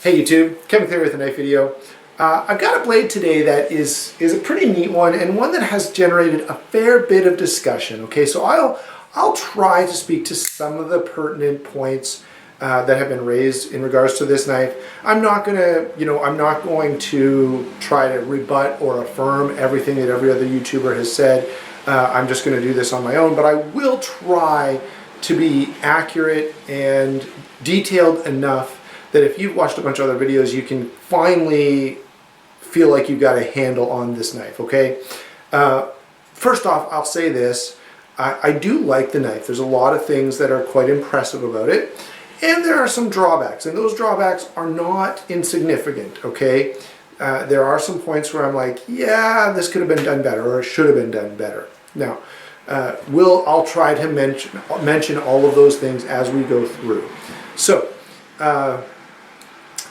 Hey YouTube, Kevin Cleary with a knife video. I've got a blade today that is a pretty neat one and one that has generated a fair bit of discussion. Okay, so I'll try to speak to some of the pertinent points that have been raised in regards to this knife. I'm not going to try to rebut or affirm everything that every other YouTuber has said. I'm just going to do this on my own, but I will try to be accurate and detailed enough that if you've watched a bunch of other videos, you can finally feel like you've got a handle on this knife, okay? First off, I'll say this. I do like the knife. There's a lot of things that are quite impressive about it. And there are some drawbacks, and those drawbacks are not insignificant, okay? There are some points where I'm like, yeah, this could have been done better, or it should have been done better. Now, I'll try to mention all of those things as we go through. So,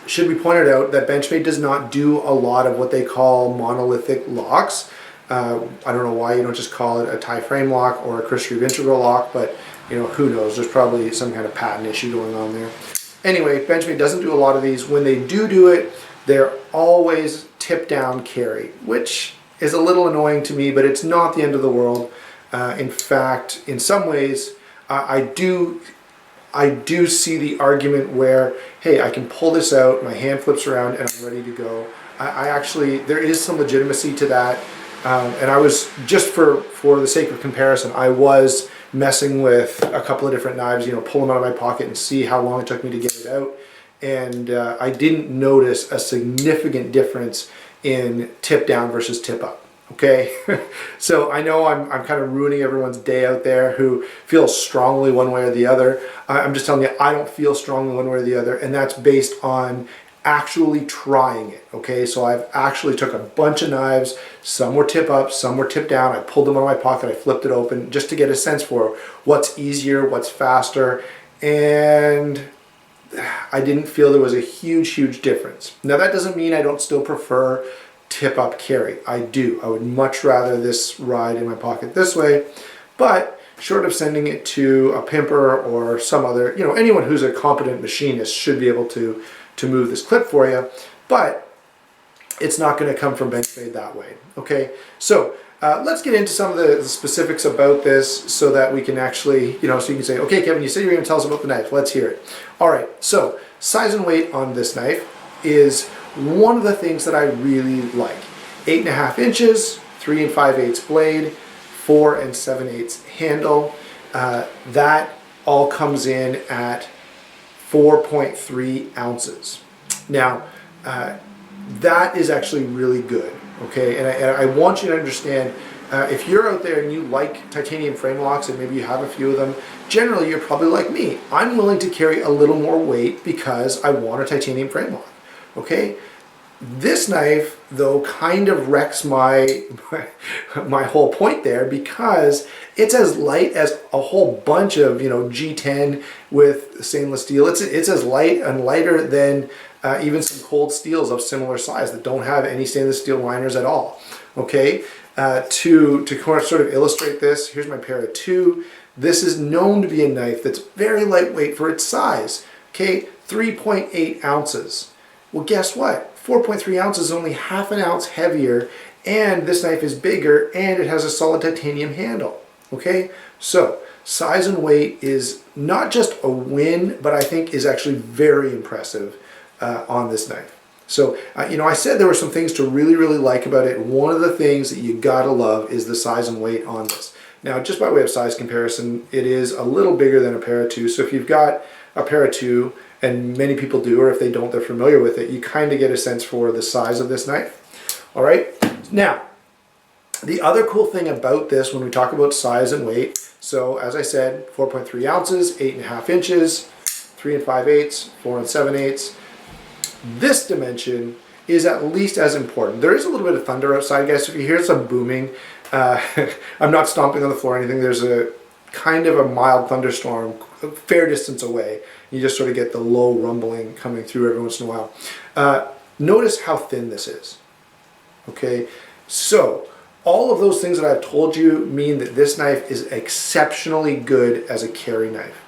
should be pointed out that Benchmade does not do a lot of what they call monolithic locks. I don't know why you don't just call it a tie frame lock or a Chris Reeve integral lock, but you know, who knows, there's probably some kind of patent issue going on there. Anyway, Benchmade doesn't do a lot of these. When they do it, they're always tip down carry, which is a little annoying to me, but it's not the end of the world. In fact, in some ways, I do see the argument where, hey, I can pull this out, my hand flips around, and I'm ready to go. I actually, there is some legitimacy to that. And I was, just for the sake of comparison, I was messing with a couple of different knives, you know, pull them out of my pocket and see how long it took me to get it out. And I didn't notice a significant difference in tip down versus tip up. Okay, so I know I'm kind of ruining everyone's day out there who feels strongly one way or the other. I'm just telling you, I don't feel strongly one way or the other, and that's based on actually trying it. Okay, so I've actually took a bunch of knives, some were tip up, some were tip down. I pulled them out of my pocket, I flipped it open just to get a sense for what's easier, what's faster, and I didn't feel there was a huge difference. Now that doesn't mean I don't still prefer tip up carry. I do. I would much rather this ride in my pocket this way, but short of sending it to a pimper or some other, you know, anyone who's a competent machinist should be able to move this clip for you, but it's not going to come from Benchmade that way. Okay, so let's get into some of the specifics about this so that we can actually, you know, so you can say, okay, Kevin, you said you were going to tell us about the knife. Let's hear it. All right, so size and weight on this knife is one of the things that I really like. 8.5 inches, 3 5/8 blade, 4 7/8 handle. That all comes in at 4.3 ounces. Now, that is actually really good, okay? And I want you to understand, if you're out there and you like titanium frame locks and maybe you have a few of them, generally you're probably like me. I'm willing to carry a little more weight because I want a titanium frame lock, okay? This knife, though, kind of wrecks my whole point there because it's as light as a whole bunch of, you know, G10 with stainless steel. It's as light and lighter than even some cold steels of similar size that don't have any stainless steel liners at all. Okay, to sort of illustrate this, here's my para 2. This is known to be a knife that's very lightweight for its size. Okay, 3.8 ounces. Well, guess what? 4.3 ounces is only half an ounce heavier, and this knife is bigger, and it has a solid titanium handle. Okay, so size and weight is not just a win, but I think is actually very impressive on this knife. So, you know, I said there were some things to really like about it. One of the things that you gotta love is the size and weight on this. Now, just by way of size comparison, it is a little bigger than a para 2. So if you've got a para 2, and many people do, or if they don't, they're familiar with it, you kind of get a sense for the size of this knife. All right, now, the other cool thing about this when we talk about size and weight, so as I said, 4.3 ounces, 8.5 inches, 3 5/8, 4 7/8. This dimension is at least as important. There is a little bit of thunder outside, guys. If you hear some booming, I'm not stomping on the floor or anything. There's a kind of a mild thunderstorm a fair distance away. You just sort of get the low rumbling coming through every once in a while. Notice how thin this is. Okay, so all of those things that I've told you mean that this knife is exceptionally good as a carry knife.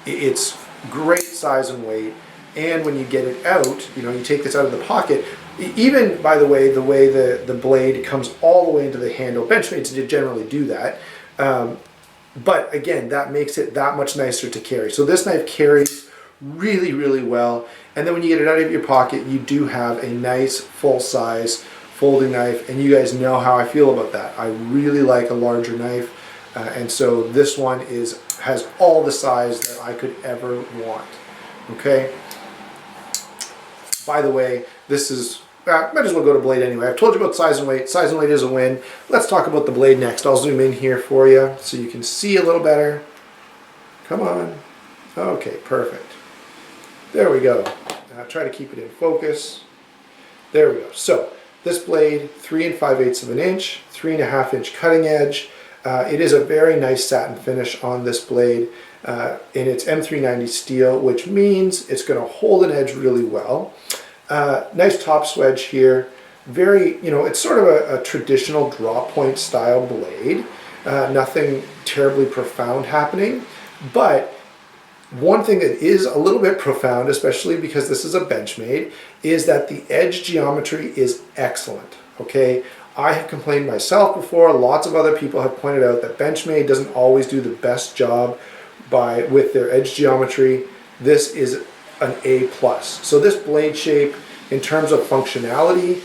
It's great size and weight, and when you get it out, you know, you take this out of the pocket, even, by the way the blade comes all the way into the handle. Benchmade's generally do that. But again, that makes it that much nicer to carry. So this knife carries really, really well. And then when you get it out of your pocket, you do have a nice full-size folding knife. And you guys know how I feel about that. I really like a larger knife. And so this one has all the size that I could ever want. Okay. By the way, this is, might as well go to blade anyway. I've told you about size and weight. Size and weight is a win. Let's talk about the blade next. I'll zoom in here for you so you can see a little better. come on. Okay, perfect. There we go. Try to keep it in focus. There we go. So this blade, 3 5/8 of an inch, 3.5 inch cutting edge. It is a very nice satin finish on this blade, and it's M390 steel, which means it's going to hold an edge really well. Nice top swedge here. Very, it's sort of a traditional drop point style blade. Nothing terribly profound happening, but one thing that is a little bit profound, especially because this is a Benchmade, is that the edge geometry is excellent. Okay, I have complained myself before. Lots of other people have pointed out that Benchmade doesn't always do the best job with their edge geometry. This is an A+. So this blade shape, in terms of functionality,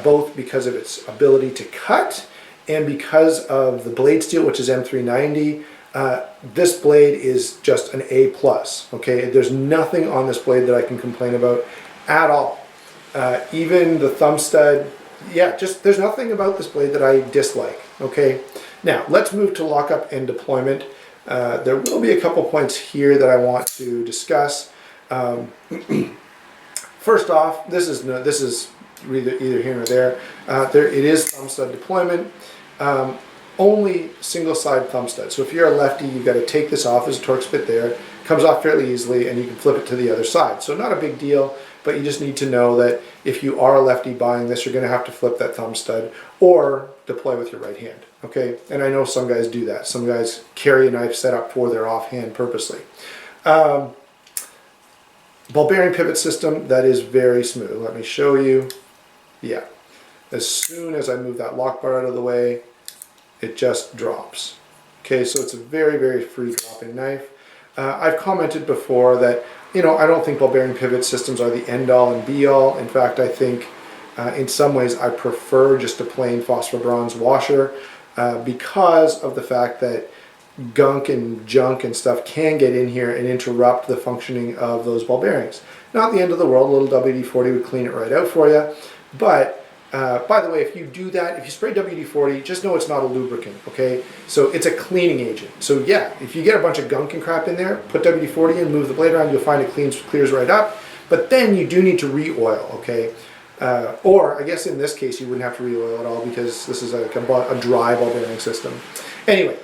both because of its ability to cut and because of the blade steel, which is M390, this blade is just an A+. Okay, there's nothing on this blade that I can complain about at all. Even the thumb stud, there's nothing about this blade that I dislike. Okay, now let's move to lockup and deployment. There will be a couple points here that I want to discuss. First off, this is either here or there. It is thumb stud deployment. Only single side thumb stud. So if you're a lefty, you've got to take this off. There's a Torx bit there. It comes off fairly easily, and you can flip it to the other side. So not a big deal, but you just need to know that if you are a lefty buying this, you're going to have to flip that thumb stud or deploy with your right hand. Okay, and I know some guys do that. Some guys carry a knife set up for their offhand purposely. Ball bearing pivot system, that is very smooth. Let me show you. Yeah, as soon as I move that lock bar out of the way, it just drops. Okay, so it's a very, very free dropping knife. I've commented before that, I don't think ball bearing pivot systems are the end all and be all. In fact, I think in some ways I prefer just a plain phosphor bronze washer because of the fact that gunk and junk and stuff can get in here and interrupt the functioning of those ball bearings. Not the end of the world. A little WD-40 would clean it right out for you. But by the way, if you do that, if you spray WD-40, just know it's not a lubricant, okay? So it's a cleaning agent. So yeah, if you get a bunch of gunk and crap in there, put WD-40 in, move the blade around, you'll find it clears right up. But then you do need to re-oil, okay? Or I guess in this case, you wouldn't have to re-oil at all because this is a dry ball bearing system. Anyway,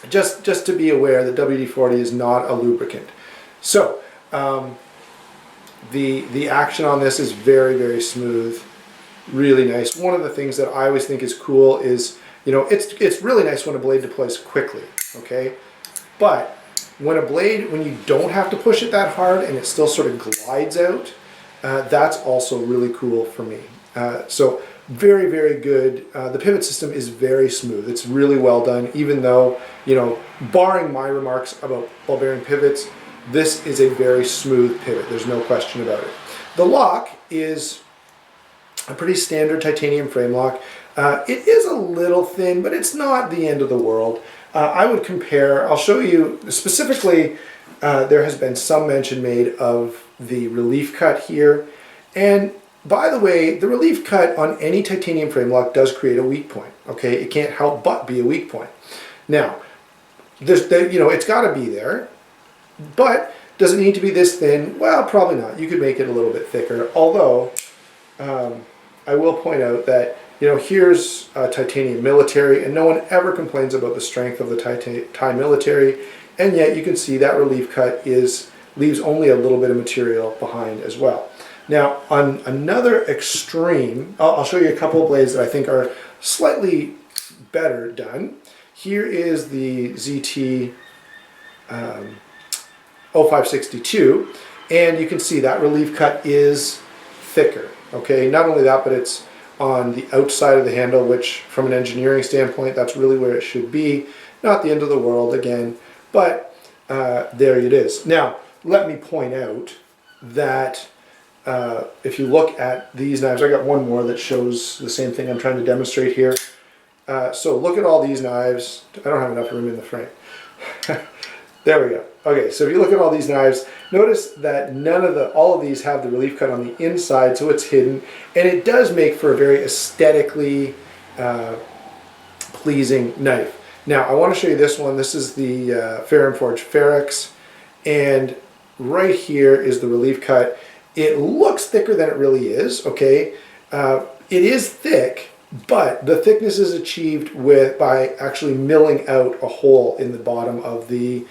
just to be aware that WD-40 is not a lubricant. So the action on this is very, very smooth. Really nice. One of the things that I always think is cool is, it's really nice when a blade deploys quickly, okay? But when you don't have to push it that hard and it still sort of glides out, that's also really cool for me. So very, very good. The pivot system is very smooth. It's really well done, even though, barring my remarks about ball bearing pivots, this is a very smooth pivot. There's no question about it. The lock is a pretty standard titanium frame lock. It is a little thin, but it's not the end of the world. I would compare, I'll show you specifically, there has been some mention made of the relief cut here. And by the way, the relief cut on any titanium frame lock does create a weak point. Okay, it can't help but be a weak point. Now, it's got to be there, but does it need to be this thin? Well, probably not. You could make it a little bit thicker, although I will point out that, here's titanium military, and no one ever complains about the strength of the Thai military, and yet you can see that relief cut leaves only a little bit of material behind as well. Now, on another extreme, I'll show you a couple of blades that I think are slightly better done. Here is the ZT 0562. And you can see that relief cut is thicker, okay? Not only that, but it's on the outside of the handle, which from an engineering standpoint, that's really where it should be. Not the end of the world again, but there it is. Now, let me point out that if you look at these knives, I got one more that shows the same thing I'm trying to demonstrate here. So look at all these knives. I don't have enough room in the frame. There we go. Okay, so if you look at all these knives, notice that all of these have the relief cut on the inside, so it's hidden, and it does make for a very aesthetically pleasing knife. Now, I want to show you this one. This is the Ferrum Forge Ferrex, and right here is the relief cut. It looks thicker than it really is, okay? It is thick, but the thickness is achieved by actually milling out a hole in the bottom of the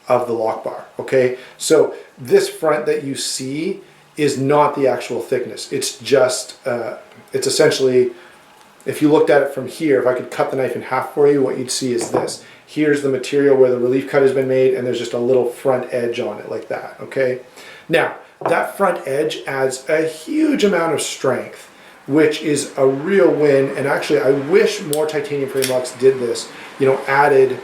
lock bar, okay? So this front that you see is not the actual thickness. It's just, it's essentially, if you looked at it from here, if I could cut the knife in half for you, what you'd see is this. Here's the material where the relief cut has been made, and there's just a little front edge on it like that, okay? Now, that front edge adds a huge amount of strength, which is a real win, and actually I wish more titanium frame locks did this, added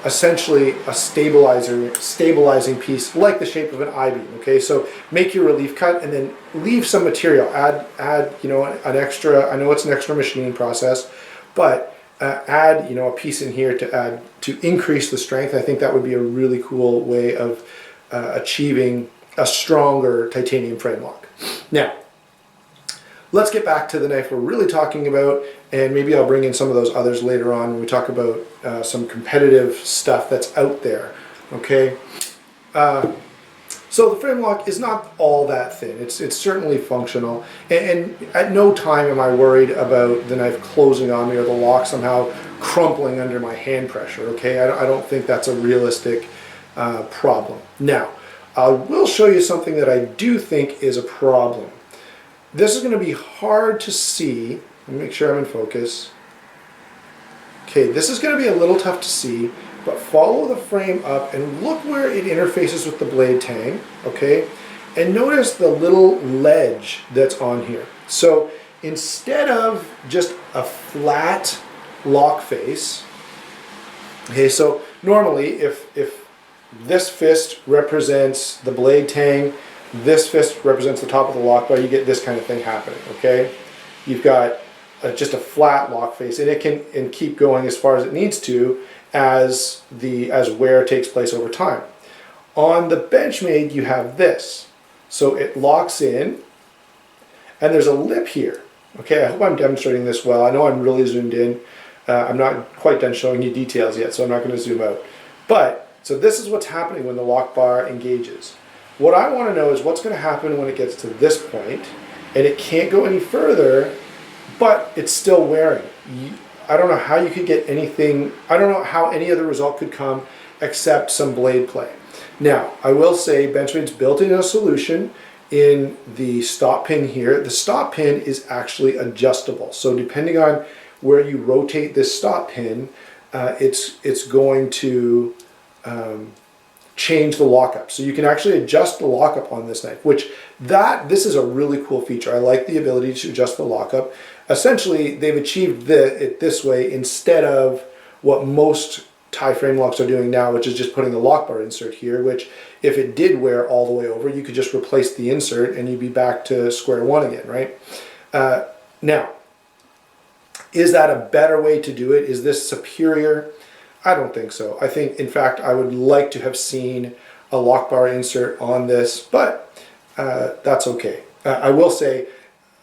essentially a stabilizing piece like the shape of an I-beam, okay? So make your relief cut and then leave some material, add an extra, I know it's an extra machining process, but add a piece in here to increase the strength. I think that would be a really cool way of achieving a stronger titanium frame lock. Now, let's get back to the knife we're really talking about, and maybe I'll bring in some of those others later on when we talk about some competitive stuff that's out there, okay? So the frame lock is not all that thin. It's certainly functional, and at no time am I worried about the knife closing on me or the lock somehow crumpling under my hand pressure, okay? I don't think that's a realistic problem. Now, I will show you something that I do think is a problem. This is going to be hard to see. Let me make sure I'm in focus. Okay, this is going to be a little tough to see, but follow the frame up and look where it interfaces with the blade tang, okay? And notice the little ledge that's on here. So instead of just a flat lock face, okay, so normally if this fist represents the blade tang, this fist represents the top of the lock bar, you get this kind of thing happening, okay? You've got just a flat lock face, and it can keep going as far as it needs to as wear takes place over time. On the Benchmade, you have this. So it locks in, and there's a lip here. Okay, I hope I'm demonstrating this well. I know I'm really zoomed in. I'm not quite done showing you details yet, so I'm not going to zoom out. But, so this is what's happening when the lock bar engages. What I want to know is what's going to happen when it gets to this point, and it can't go any further, but it's still wearing. I don't know how you could get anything, I don't know how any other result could come except some blade play. Now, I will say Benchmade's built in a solution in the stop pin here. The stop pin is actually adjustable. So depending on where you rotate this stop pin, it's going to change the lockup. So you can actually adjust the lockup on this knife, this is a really cool feature. I like the ability to adjust the lockup. Essentially, they've achieved it this way instead of what most tie frame locks are doing now, which is just putting the lock bar insert here, which if it did wear all the way over, you could just replace the insert and you'd be back to square one again, right? Now, is that a better way to do it? Is this superior? I don't think so. I think, in fact, I would like to have seen a lock bar insert on this, but that's okay. I will say,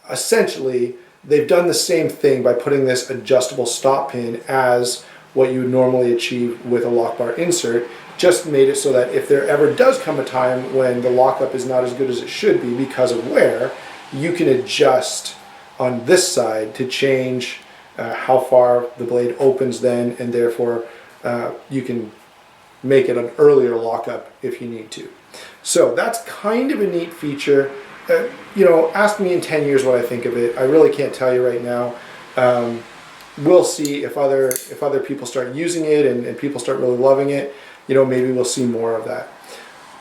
essentially, they've done the same thing by putting this adjustable stop pin as what you would normally achieve with a lock bar insert, just made it so that if there ever does come a time when the lockup is not as good as it should be because of wear, you can adjust on this side to change how far the blade opens then, and therefore you can make it an earlier lockup if you need to. So that's kind of a neat feature. Ask me in 10 years what I think of it. I really can't tell you right now. We'll see if other people start using it and people start really loving it. Maybe we'll see more of that.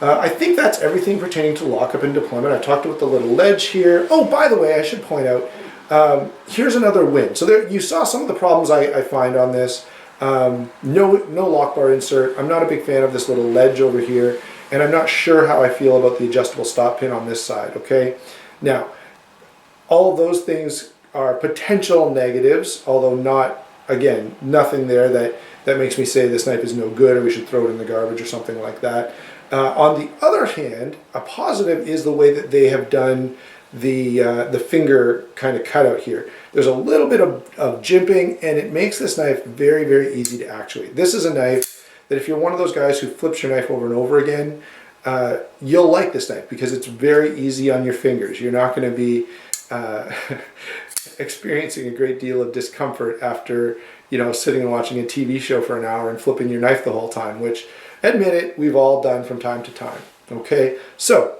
I think that's everything pertaining to lockup and deployment. I've talked about the little ledge here. Oh, by the way, I should point out, here's another win. So there, you saw some of the problems I find on this. No lock bar insert. I'm not a big fan of this little ledge over here, and I'm not sure how I feel about the adjustable stop pin on this side, okay? Now, all of those things are potential negatives, although not, again, nothing there that makes me say this knife is no good or we should throw it in the garbage or something like that. On the other hand, a positive is the way that they have done the finger kind of cutout here. There's a little bit of jimping, and it makes this knife very, very easy to actuate. This is a knife that if you're one of those guys who flips your knife over and over again, you'll like this knife because it's very easy on your fingers. You're not going to be experiencing a great deal of discomfort after, you know, sitting and watching a TV show for an hour and flipping your knife the whole time, which, admit it, we've all done from time to time. Okay, so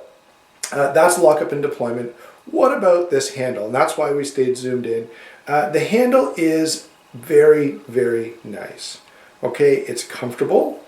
that's lockup and deployment. What about this handle? And that's why we stayed zoomed in. The handle is very, very nice. Okay, it's comfortable.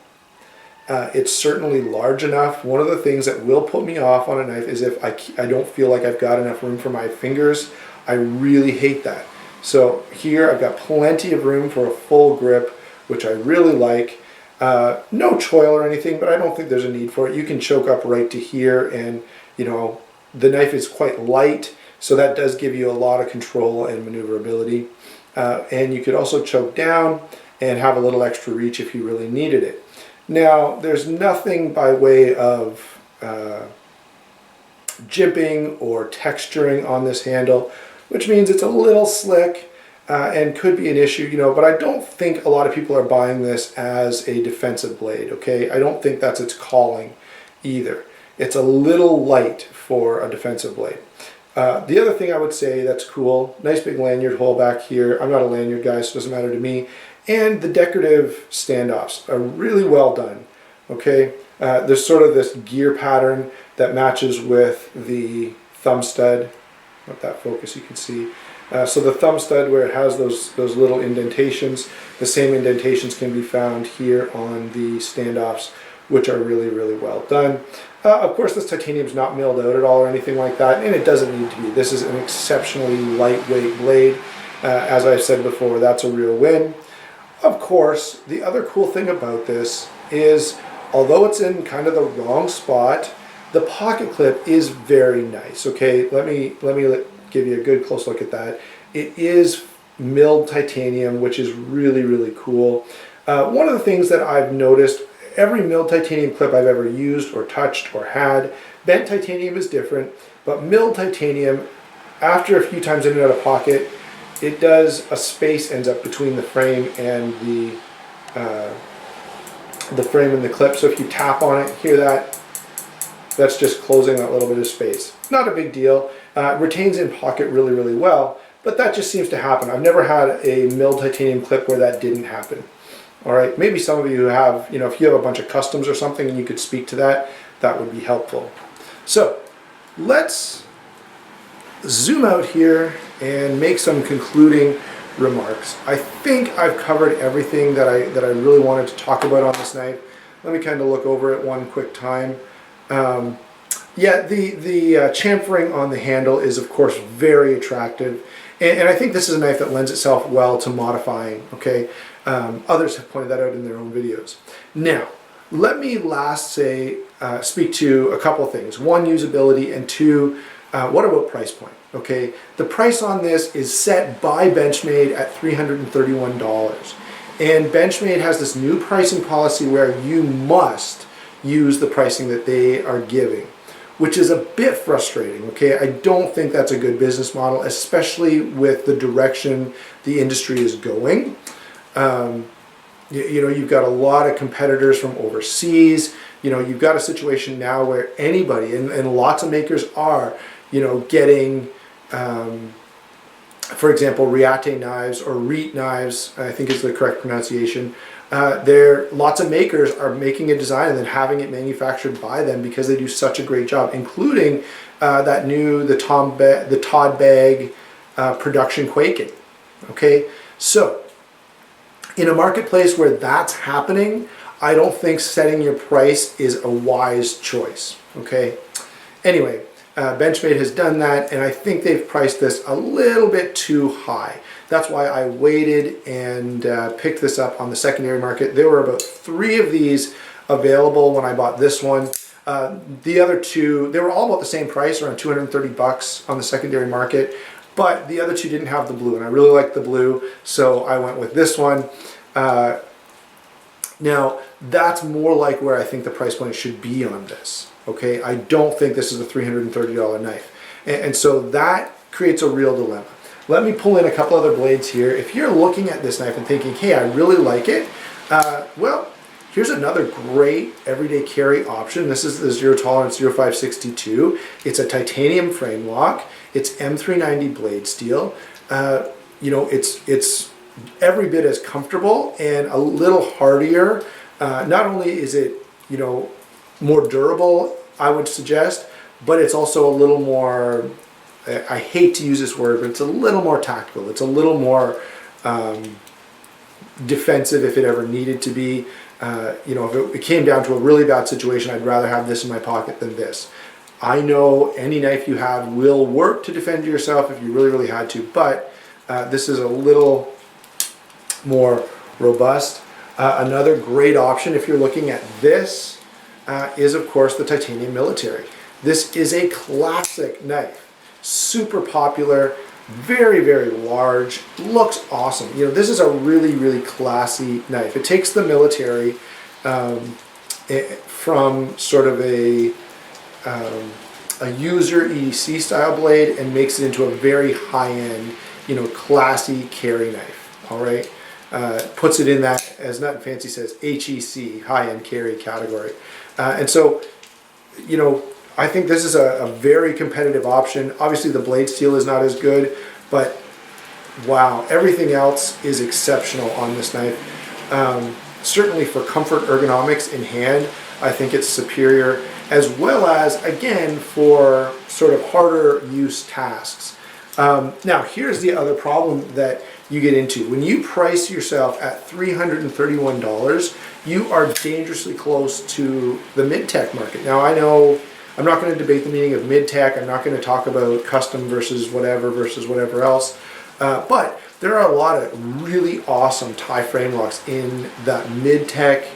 It's certainly large enough. One of the things that will put me off on a knife is if I don't feel like I've got enough room for my fingers. I really hate that. So here I've got plenty of room for a full grip, which I really like. No choil or anything, but I don't think there's a need for it. You can choke up right to here, and you know, the knife is quite light, so that does give you a lot of control and maneuverability. And you could also choke down and have a little extra reach if you really needed it. Now, there's nothing by way of jimping or texturing on this handle, which means it's a little slick and could be an issue, you know, but I don't think a lot of people are buying this as a defensive blade, okay? I don't think that's its calling either. It's a little light for a defensive blade. The other thing I would say that's cool, nice big lanyard hole back here. I'm not a lanyard guy, so it doesn't matter to me. And the decorative standoffs are really well done, okay? There's sort of this gear pattern that matches with the thumb stud. Let that focus, you can see. So the thumb stud, where it has those little indentations, the same indentations can be found here on the standoffs, which are really, really well done. Of course, this titanium is not milled out at all or anything like that, and it doesn't need to be. This is an exceptionally lightweight blade. As I've said before, that's a real win. Of course, the other cool thing about this is, although it's in kind of the wrong spot, the pocket clip is very nice. Okay, let me give you a good close look at that. It is milled titanium, which is really, really cool. One of the things that I've noticed, every milled titanium clip I've ever used or touched or had, bent titanium is different, but milled titanium, after a few times in and out of pocket, it does, a space ends up between the frame and the clip. So if you tap on it, hear that? That's just closing that little bit of space. Not a big deal. Retains in pocket really, really well, but that just seems to happen. I've never had a milled titanium clip where that didn't happen. All right, maybe some of you have, you know, if you have a bunch of customs or something and you could speak to that, that would be helpful. So let's zoom out here and make some concluding remarks. I think I've covered everything that I really wanted to talk about on this knife. Let me kind of look over it one quick time. Yeah, the chamfering on the handle is of course very attractive, and I think this is a knife that lends itself well to modifying, okay? Others have pointed that out in their own videos. Now, let me speak to a couple of things. One, usability, and two, what about price point? Okay, the price on this is set by Benchmade at $331. And Benchmade has this new pricing policy where you must use the pricing that they are giving, which is a bit frustrating, okay? I don't think that's a good business model, especially with the direction the industry is going. You know, you've got a lot of competitors from overseas. You know, you've got a situation now where anybody, and lots of makers are, you know, getting, for example, Riate knives or Reet knives, I think is the correct pronunciation. Lots of makers are making a design and then having it manufactured by them because they do such a great job, including the Todd Bag production Quaking. Okay, so in a marketplace where that's happening, I don't think setting your price is a wise choice, okay? Anyway, Benchmade has done that, and I think they've priced this a little bit too high. That's why I waited and picked this up on the secondary market. There were about 3 of these available when I bought this one. The other 2, they were all about the same price, around 230 bucks on the secondary market, but the other 2 didn't have the blue, and I really liked the blue, so I went with this one. Now, that's more like where I think the price point should be on this. Okay, I don't think this is a $330 knife. And so that creates a real dilemma. Let me pull in a couple other blades here. If you're looking at this knife and thinking, hey, I really like it, well, here's another great everyday carry option. This is the Zero Tolerance 0562. It's a titanium frame lock. It's M390 blade steel. You know, it's every bit as comfortable and a little hardier. Not only is it, you know, more durable, I would suggest, but it's also a little more, I hate to use this word, but it's a little more tactical. It's a little more defensive if it ever needed to be. You know, if it came down to a really bad situation, I'd rather have this in my pocket than this. I know any knife you have will work to defend yourself if you really, really had to, but this is a little more robust. Another great option if you're looking at this is of course the titanium military. This is a classic knife, super popular, very, very large, looks awesome. You know, this is a really, really classy knife. It takes the military from sort of a user EDC style blade and makes it into a very high-end, you know, classy carry knife, all right? Puts it in that, as Nut and Fancy says, HEC, high-end carry category. And so, you know, I think this is a very competitive option. Obviously the blade steel is not as good, but wow, everything else is exceptional on this knife. Certainly for comfort, ergonomics in hand, I think it's superior, as well as, again, for sort of harder use tasks. Now, here's the other problem that you get into. When you price yourself at $331, you are dangerously close to the mid-tech market. Now, I know I'm not going to debate the meaning of mid-tech. I'm not going to talk about custom versus whatever else. But there are a lot of really awesome tie frame locks in that mid-tech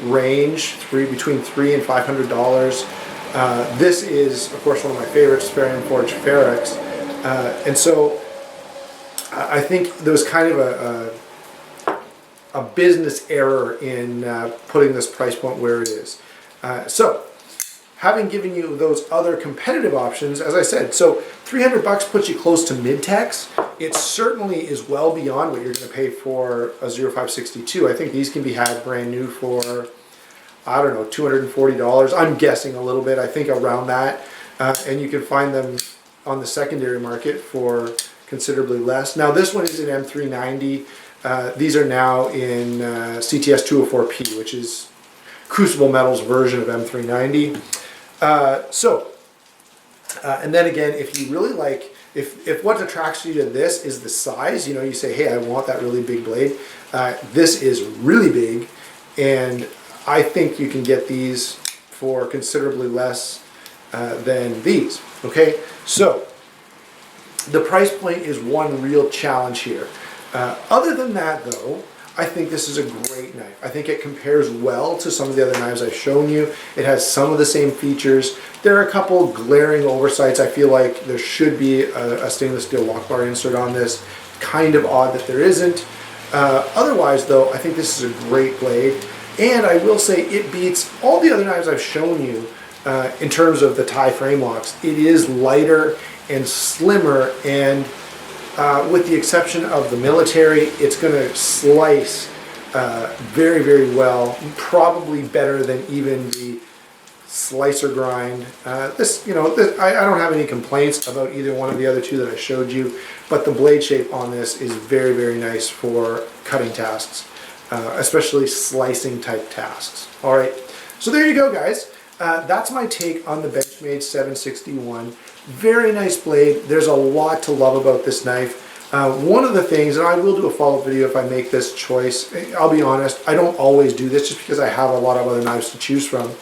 range, between $300 and $500. This is, of course, one of my favorites, Sparian Forge Ferrex. And so I think there was kind of a business error in putting this price point where it is. So having given you those other competitive options, as I said, so 300 bucks puts you close to mid-techs. It certainly is well beyond what you're going to pay for a 0562. I think these can be had brand new for, I don't know, $240. I'm guessing a little bit. I think around that. And you can find them on the secondary market for considerably less. Now this one is in M390. These are now in CTS 204P, which is Crucible Metals' version of M390. And then again, if you really like, if what attracts you to this is the size, you know, you say, hey, I want that really big blade. This is really big, and I think you can get these for considerably less than these. Okay, so the price point is one real challenge here. Other than that, though, I think this is a great knife. I think it compares well to some of the other knives I've shown you. It has some of the same features. There are a couple glaring oversights. I feel like there should be a stainless steel lock bar insert on this. Kind of odd that there isn't. Otherwise, though, I think this is a great blade. And I will say it beats all the other knives I've shown you in terms of the tie frame locks. It is lighter and slimmer, and with the exception of the military, it's going to slice very, very well, probably better than even the slicer grind. I don't have any complaints about either one of the other two that I showed you, but the blade shape on this is very, very nice for cutting tasks, especially slicing type tasks. All right, so there you go, guys. That's my take on the Benchmade 761. Very nice blade. There's a lot to love about this knife. One of the things, and I will do a follow-up video if I make this choice, I'll be honest, I don't always do this just because I have a lot of other knives to choose from.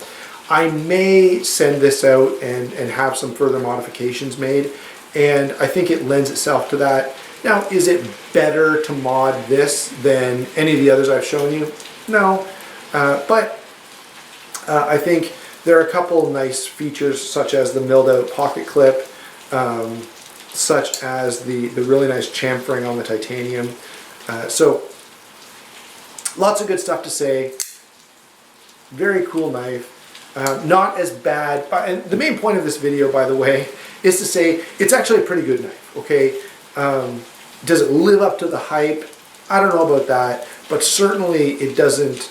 I may send this out and have some further modifications made, and I think it lends itself to that. Now, is it better to mod this than any of the others I've shown you? No, but I think there are a couple nice features such as the milled out pocket clip, such as the really nice chamfering on the titanium. So lots of good stuff to say. Very cool knife. Not as bad. And the main point of this video, by the way, is to say it's actually a pretty good knife. Okay, does it live up to the hype? I don't know about that, but certainly it doesn't.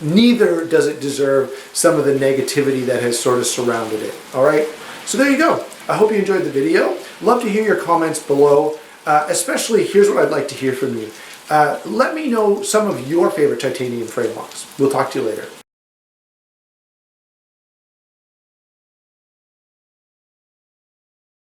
Neither does it deserve some of the negativity that has sort of surrounded it. All right, so there you go. I hope you enjoyed the video. Love to hear your comments below. Especially, here's what I'd like to hear from you. Let me know some of your favorite titanium frame locks. We'll talk to you later.